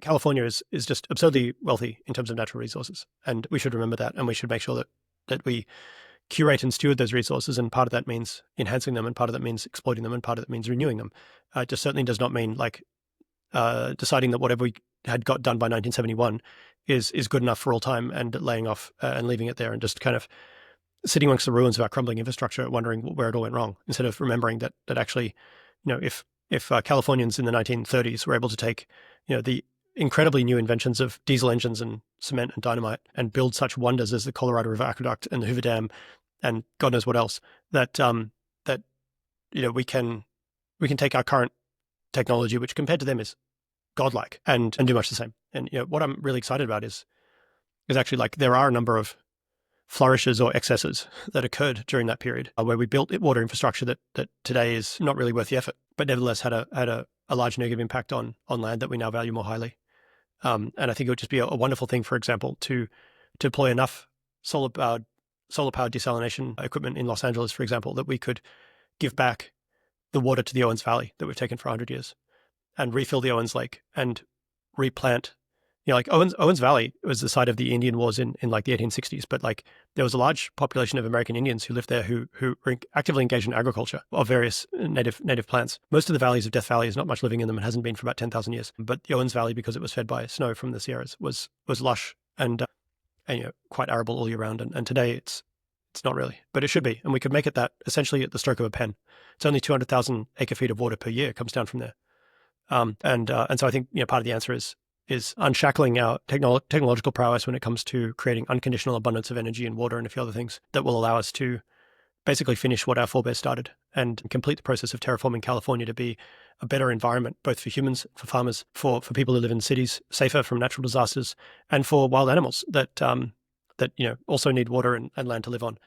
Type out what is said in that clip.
California is just absurdly wealthy in terms of natural resources. And we should remember that. And we should make sure that we curate and steward those resources. And part of that means enhancing them. And part of that means exploiting them. And part of that means renewing them. It just certainly does not mean like deciding that whatever we had got done by 1971 is good enough for all time and laying off and leaving it there and just kind of sitting amongst the ruins of our crumbling infrastructure, wondering where it all went wrong, instead of remembering that actually, if Californians in the 1930s were able to take, the incredibly new inventions of diesel engines and cement and dynamite and build such wonders as the Colorado River Aqueduct and the Hoover Dam and God knows what else, that we can take our current technology, which compared to them is godlike, and do much the same. And what I'm really excited about is actually like there are a number of flourishes or excesses that occurred during that period where we built water infrastructure that today is not really worth the effort, but nevertheless had a large negative impact on land that we now value more highly. And I think it would just be a wonderful thing, for example, to deploy enough solar powered desalination equipment in Los Angeles, for example, that we could give back the water to the Owens Valley that we've taken for 100 years and refill the Owens Lake and replant. Like Owens Valley was the site of the Indian Wars in like the 1860s, but like there was a large population of American Indians who lived there who were actively engaged in agriculture of various native plants. Most of the valleys of Death Valley is not much living in them and hasn't been for about 10,000 years. But the Owens Valley, because it was fed by snow from the Sierras, was lush and quite arable all year round. And today it's not really, but it should be. And we could make it that essentially at the stroke of a pen. It's only 200,000 acre feet of water per year comes down from there. And so I think part of the answer is unshackling our technological prowess when it comes to creating unconditional abundance of energy and water and a few other things that will allow us to basically finish what our forebears started and complete the process of terraforming California to be a better environment, both for humans, for farmers, for people who live in cities, safer from natural disasters, and for wild animals that also need water and land to live on.